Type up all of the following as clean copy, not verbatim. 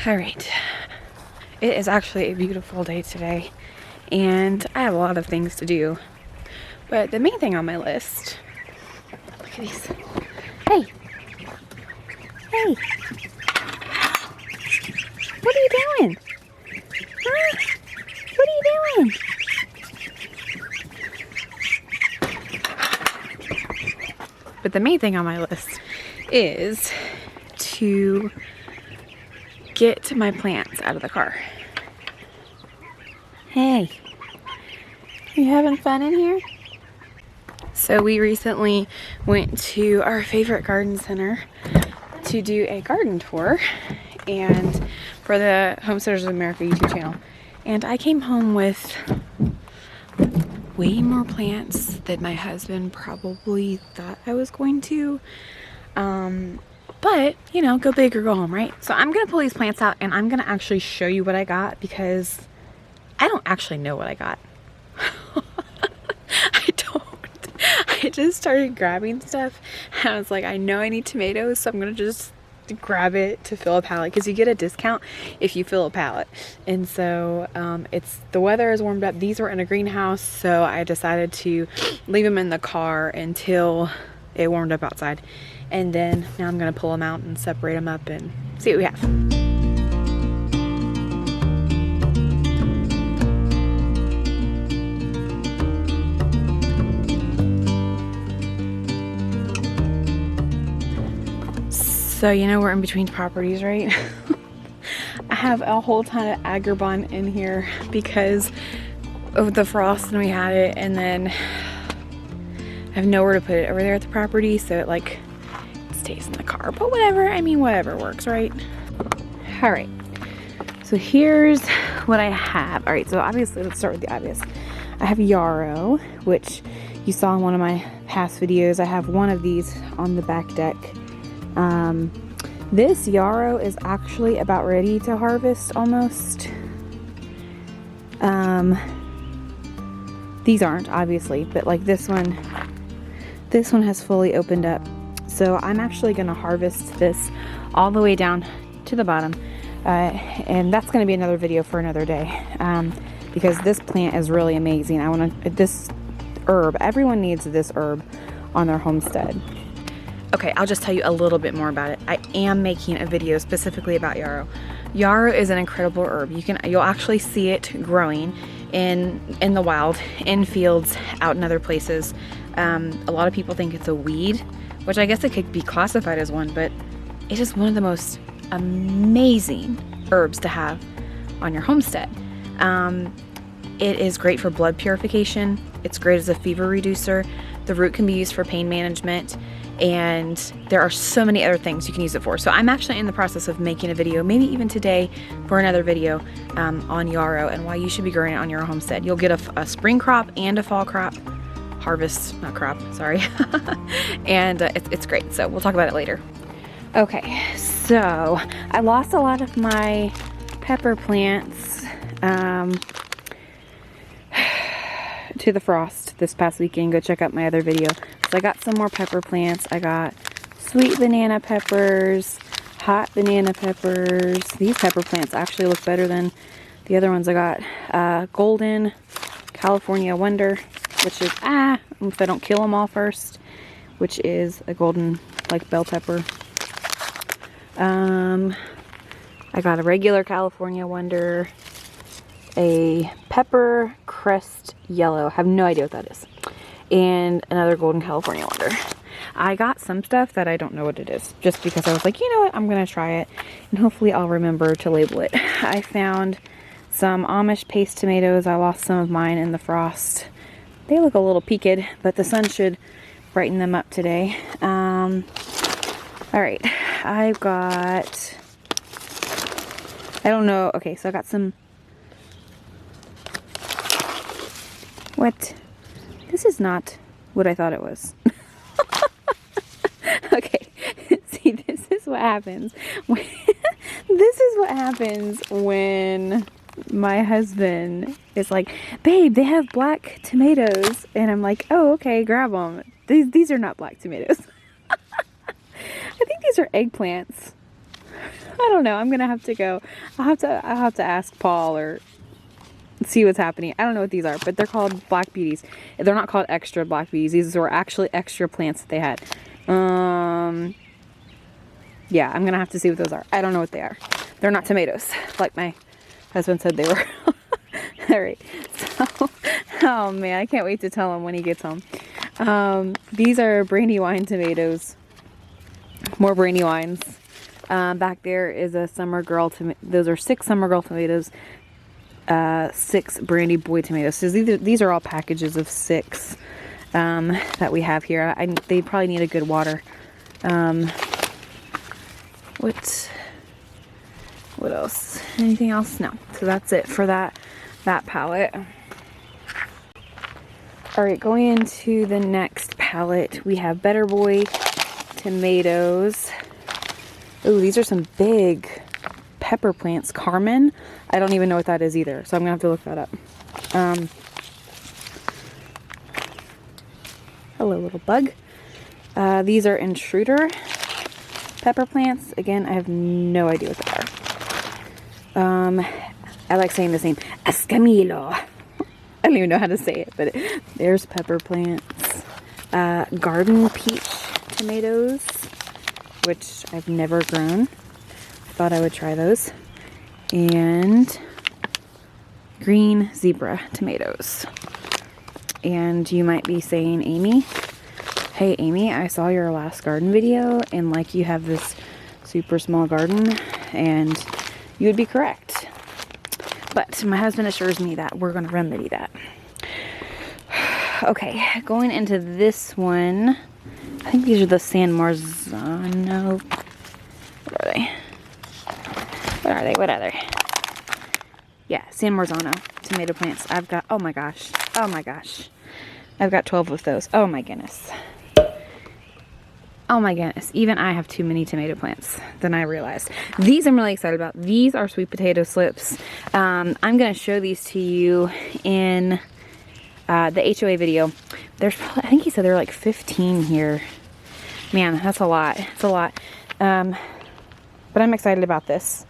All right. It is actually a beautiful day today, and I have a lot of things to do. But the main thing on my list, look at these. Hey. Hey. What are you doing? Huh? What are you doing? But the main thing on my list is to get my plants out of the car. Hey, you having fun in here? So we recently went to our favorite garden center to do a garden tour and for the Homesteaders of America YouTube channel. And I came home with way more plants than my husband probably thought I was going to. But, you know, go big or go home, right? So I'm going to pull these plants out and I'm going to actually show you what I got because I don't actually know what I got. I don't. I just started grabbing stuff and I was like, I know I need tomatoes, so I'm going to just grab it to fill a pallet because you get a discount if you fill a pallet. And so the weather is warmed up. These were in a greenhouse, so I decided to leave them in the car until it warmed up outside. And then now I'm going to pull them out and separate them up and see what we have. So, you know, we're in between properties, right? I have a whole ton of agrabah in here because of the frost and we had it, and then I have nowhere to put it over there at the property, so it like stays in the car. But whatever, I mean, whatever works, right? All right, so here's what I have. All right, so obviously, let's start with the obvious. I have Yarrow, which you saw in one of my past videos. I have one of these on the back deck. This Yarrow is actually about ready to harvest almost. These aren't, obviously, but like this one has fully opened up. So I'm actually going to harvest this all the way down to the bottom. And that's going to be another video for another day. Because this plant is really amazing. This herb, everyone needs this herb on their homestead. Okay, I'll just tell you a little bit more about it. I am making a video specifically about yarrow. Yarrow is an incredible herb. You'll actually see it growing in the wild, in fields, out in other places. A lot of people think it's a weed, which I guess it could be classified as one, but it is one of the most amazing herbs to have on your homestead. It is great for blood purification. It's great as a fever reducer. The root can be used for pain management, and there are so many other things you can use it for. So I'm actually in the process of making a video, maybe even today for another video, on yarrow and why you should be growing it on your homestead. You'll get a spring crop and a fall crop. Harvest, not crop, sorry. And it's great, so we'll talk about it later. Okay, so I lost a lot of my pepper plants to the frost this past weekend. Go check out my other video. So I got some more pepper plants. I got sweet banana peppers, hot banana peppers. These pepper plants actually look better than the other ones I got. Golden California Wonder, which is, if I don't kill them all first, which is a golden, like, bell pepper. I got a regular California Wonder, a pepper crest yellow, have no idea what that is, and another golden California Wonder. I got some stuff that I don't know what it is, just because I was like, you know what, I'm gonna try it, and hopefully I'll remember to label it. I found some Amish paste tomatoes. I lost some of mine in the frost. They look a little peaked, but the sun should brighten them up today. Alright, I've got, I don't know, okay, so I got some, what? This is not what I thought it was. Okay, see, this is what happens. This is what happens when my husband is like, babe, they have black tomatoes. And I'm like, oh, okay, grab them. These are not black tomatoes. I think these are eggplants. I don't know. I'm gonna have to go. I'll have to ask Paul or see what's happening. I don't know what these are, but they're called black beauties. They're not called extra black beauties. These were actually extra plants that they had. Yeah, I'm gonna have to see what those are. I don't know what they are. They're not tomatoes, like my husband said they were. All right. So, oh man, I can't wait to tell him when he gets home. These are Brandywine tomatoes. More Brandywines. Back there is a Summer Girl tomato. Those are 6 Summer Girl tomatoes. 6 Brandy Boy tomatoes. So these are all packages of 6 that we have here. They probably need a good water. What else? Anything else? No. So that's it for that palette. All right, going into the next palette, we have Better Boy tomatoes. Oh, these are some big pepper plants. Carmen. I don't even know what that is either, so I'm gonna have to look that up. Hello, little bug. These are Intruder pepper plants. Again, I have no idea what they are. I like saying this name, Escamillo. I don't even know how to say it, but there's pepper plants. Garden peach tomatoes, which I've never grown. Thought I would try those. And green zebra tomatoes. And you might be saying, Amy, hey Amy, I saw your last garden video and like you have this super small garden, and you would be correct. But my husband assures me that we're going to remedy that. Okay, going into this one, I think these are the San Marzano. What are they? What are they? Yeah, San Marzano tomato plants. I've got, oh my gosh. I've got 12 of those. Oh my goodness. Oh my goodness. Even I have too many tomato plants than I realized. These I'm really excited about. These are sweet potato slips. I'm going to show these to you in the HOA video. There's probably, I think he said there were like 15 here. Man, that's a lot. It's a lot. But I'm excited about this.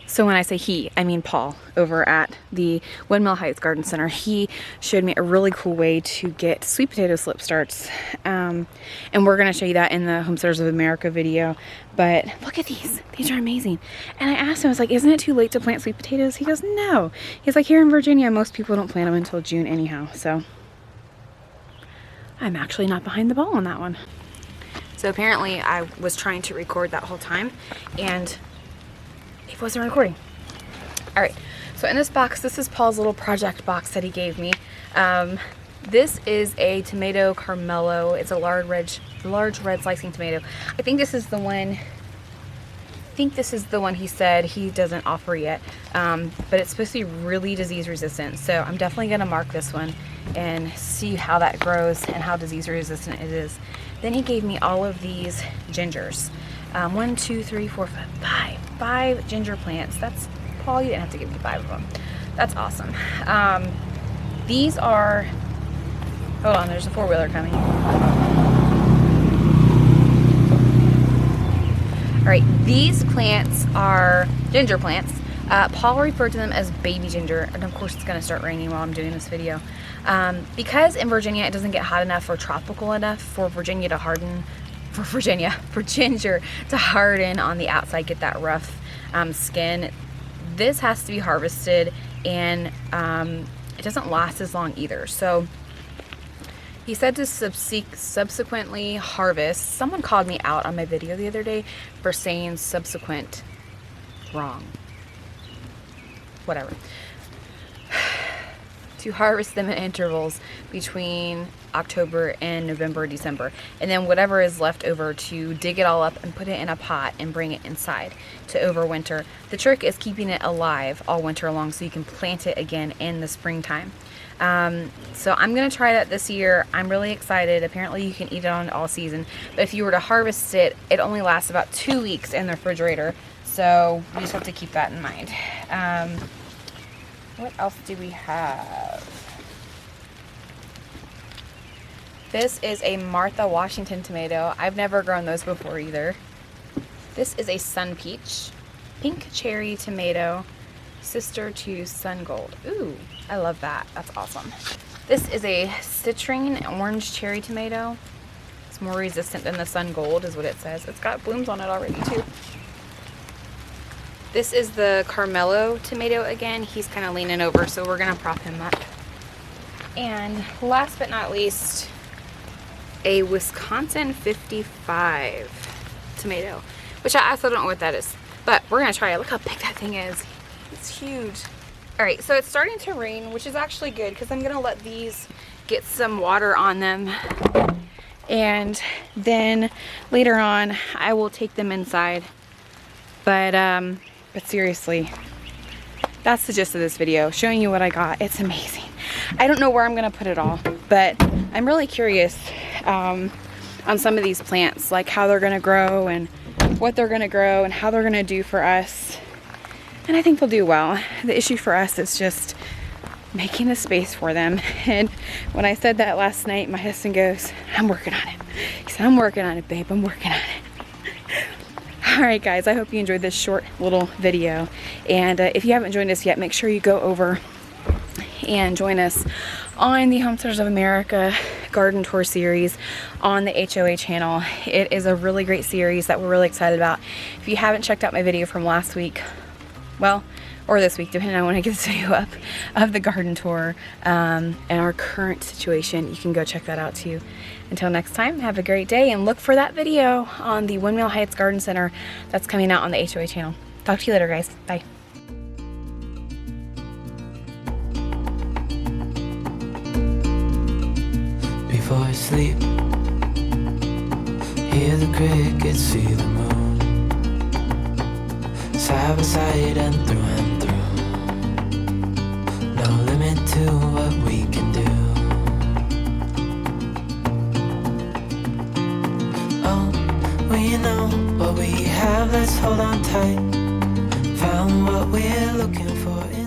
So when I say he, I mean Paul over at the Windmill Heights Garden Center. He showed me a really cool way to get sweet potato slip starts. And we're going to show you that in the Homesteaders of America video. But look at these. These are amazing. And I asked him, I was like, isn't it too late to plant sweet potatoes? He goes, no. He's like, here in Virginia, most people don't plant them until June anyhow. So I'm actually not behind the ball on that one. So apparently I was trying to record that whole time and it wasn't recording. All right, so in this box, this is Paul's little project box that he gave me. This is a tomato Carmelo. It's a large red slicing tomato. I think this is the one he said he doesn't offer yet, but it's supposed to be really disease resistant. So I'm definitely gonna mark this one and see how that grows and how disease resistant it is. Then he gave me all of these gingers. 1, 2, 3, 4, 5. 5 ginger plants. That's, Paul, you didn't have to give me 5 of them. That's awesome. These are, hold on, there's a 4-wheeler coming. All right, these plants are ginger plants. Paul referred to them as baby ginger, and of course it's gonna start raining while I'm doing this video. Because in Virginia it doesn't get hot enough or tropical enough for ginger to harden on the outside, get that rough skin. This has to be harvested, and it doesn't last as long either. So he said to subsequently harvest. Someone called me out on my video the other day for saying subsequent wrong. Whatever. To harvest them in intervals between October and November, December. And then whatever is left over, to dig it all up and put it in a pot and bring it inside to overwinter. The trick is keeping it alive all winter long so you can plant it again in the springtime. So I'm going to try that this year. I'm really excited. Apparently you can eat it on all season. But if you were to harvest it, it only lasts about 2 weeks in the refrigerator. So you just have to keep that in mind. What else do we have? This is a Martha Washington tomato. I've never grown those before either. This is a sun peach, pink cherry tomato, sister to sun gold. Ooh, I love that. That's awesome. This is a citrine orange cherry tomato. It's more resistant than the sun gold is what it says. It's got blooms on it already too. This is the Carmelo tomato again. He's kind of leaning over, so we're gonna prop him up. And last but not least, a Wisconsin 55 tomato, which I still don't know what that is, but we're gonna try it. Look how big that thing is. It's huge. All right, so it's starting to rain, which is actually good because I'm gonna let these get some water on them. And then later on, I will take them inside. But seriously, that's the gist of this video, showing you what I got. It's amazing. I don't know where I'm gonna put it all, but I'm really curious on some of these plants, like how they're gonna grow and what they're gonna grow and how they're gonna do for us. And I think they'll do well. The issue for us is just making the space for them. And when I said that last night, my husband goes, I'm working on it. He said, I'm working on it, babe, I'm working on it. All right, guys, I hope you enjoyed this short little video. And if you haven't joined us yet, make sure you go over and join us on the Homesteaders of America garden tour series on the HOA channel. It is a really great series that we're really excited about. If you haven't checked out my video from last week, well, or this week, depending on when I get this video up, of the garden tour and our current situation, you can go check that out too. Until next time, have a great day and look for that video on the Windmill Heights Garden Center that's coming out on the HOA channel. Talk to you later, guys. Bye. Before I sleep, hear the crickets, see the moon, side by side and through. No limit to what we can do. Oh, we know what we have, let's hold on tight. Found what we're looking for in